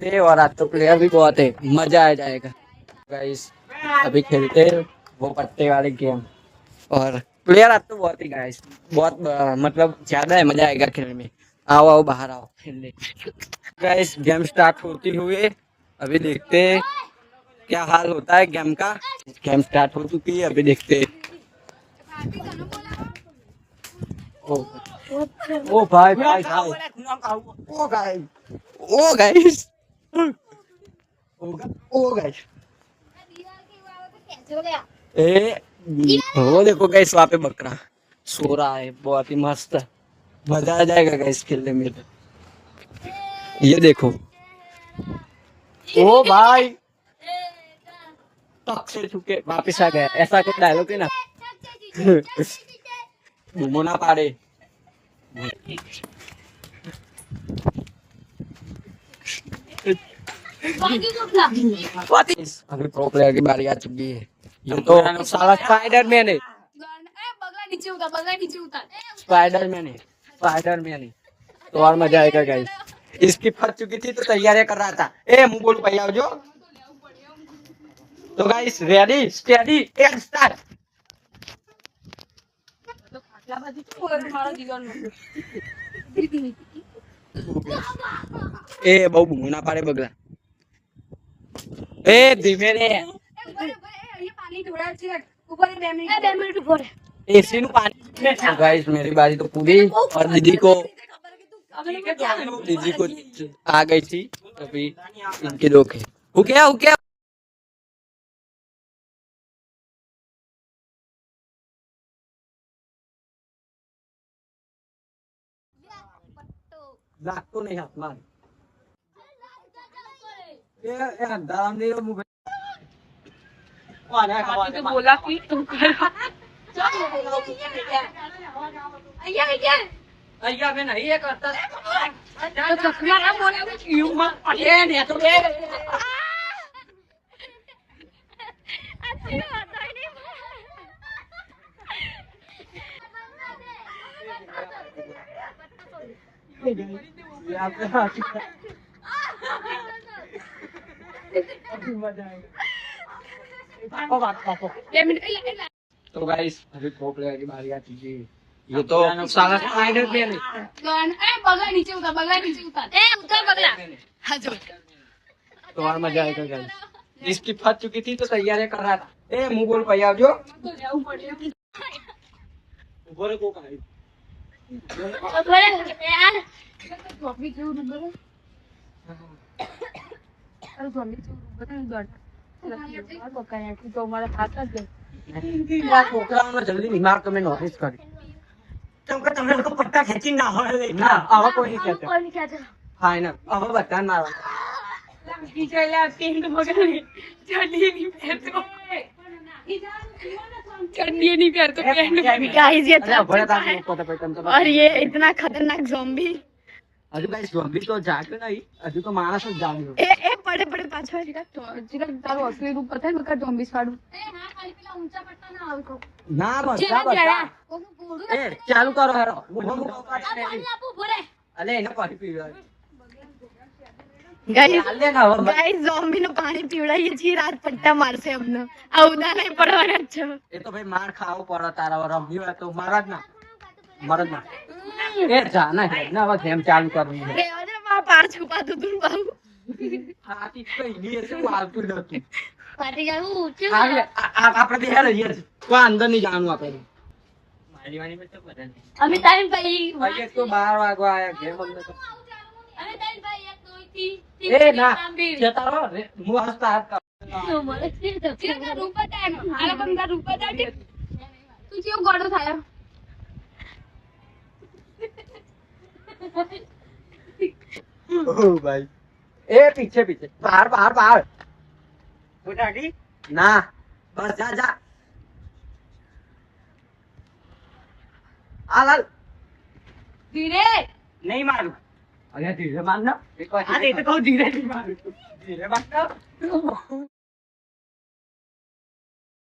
सकते हैं और आज तो प्लेयर भी बहुत है, मजा आ जाएगा गाइस। अभी खेलते हैं वो पत्ते वाले गेम और प्लेयर आज तो बहुत ही गाइस, बहुत मतलब ज्यादा है, मजा आएगा खेलने में। आओ आओ बाहर आओ खेलने। गाइस गेम स्टार्ट होती हुई अभी देखते हैं क्या हाल होता है गेम का। गेम स्टार्ट हो चुकी है, अभी देखते हैं। ओ, ओ भाई भाई भाई, ओ गाइस, ओ गाइस, ओ गाइस, ए वो देखो गाइस वहाँ पे बकरा सो रहा है, बहुत ही मस्त, मजा आ जाएगा गाइस खेलने में। ये देखो, ओ भाई टक से छुके वापिस आ गया, ऐसा कुछ डायलॉग है ना। मुना पाड़े अभी प्रो प्लेयर की बारी आ चुकी है। ये तो साला स्पाइडरमैन है, स्पाइडरमैन है, स्पाइडरमैन है। तो और मजा आएगा गाइस। इसकी फट चुकी थी तो तैयारी कर रहा था। ए मुंह बोल भैया जो। तो guys ready steady and start. ए બહુ બૂમો ના પાડે બગલા. ए ધીમે રે. एसी नु पानी। गाइस मेरी बारी तो पूरी और दीदी को आ गई थी अभी इनके दो के। हो गया लाख तो नहीं हाथ मार। ये दाम दे रो मुझे। तो बोला कि तुम कर अय्या मैं नहीं ये करता तो चश्मा ना बोला क्यों मत पढ़े ने तो ले अच्छी बात है नहीं ये आपका मजा आएगा। तो गाइस अभी प्रो प्लेयर की बारी आ चुकी है। ये तो साला स्पाइडरमैन है। बगला नीचे उतर बगला हाँ जो तो और मजा आएगा गाइस। इसकी फट चुकी थी तो तैयारी कर रहा था। ए मुंह बोल भैया जो ऊपर को कहां यार कॉफी क्यों नंबर अरे कॉफी क्यों बता तो हमारा खाता है છોકરાઓને જલ્દી નહીં માર તમે નોટિસ કરી કેમ કે તમને લોકો પટ્ટા ખેંચી ના હોય ના આવા કોઈ નહીં કહેતા ફાઇનલ હવે બધા મારો ટીચરલા પિંક મગર ચડ્ડી નહીં પહેરતો चड्डी नहीं पहनते गाइस ये और ये इतना खतरनाक ज़ॉम्बी अरे गाइस ज़ॉम्बी तो जाके नहीं अभी तो मानस જ જામ્યો એ પડે પાછો જીરા તારો અસલી રૂપ પતા મકા ઝોમ્બી સાડું એ હા ખાલી પેલા ઊંચા પટ્ટા ના આવકો ના બસ એ ચાલુ કરો હેરો આપો ભરે અલે એને પાણી પીવડાવ ગાઈસ ઝોમ્બી નું પાણી પીવડાવીએ છીએ રાત પટ્ટા મારશે અમને આ ઉદા નહીં પડવાના છે એ તો ભાઈ માર ખાવો પડે તારા રમ્યું હોય તો મારા જ ના એ જાના હે ના હવે ગેમ ચાલુ કરવી છે રે અરે માં પાર છુપાતું તું બાબુ આતી કઈ ની છે પાલતું નતું પાટી જાવું ઊંચું આપણે બે હેર યાર કોઈ અંદર નહીં જાણવું આપણે મારી વાણી में तो पता नहीं अभी टाइम भाई भाई तो 12 वागवा आया गेम हमने तो अरे टाइम भाई एक दो तीन ए ना जता रो मुंह हंसता हाथ का तो મને છે રૂપ ટાઈમ આલા બંગા રૂપ ટાઈમ તું કેવો ગોડો થાયો ओ भाई ए पीछे बाहर उठाड़ी ना बस जा आलाल धीरे नहीं मारू अरे धीरे मारना अरे तो कहूं धीरे नहीं मारू धीरे मारना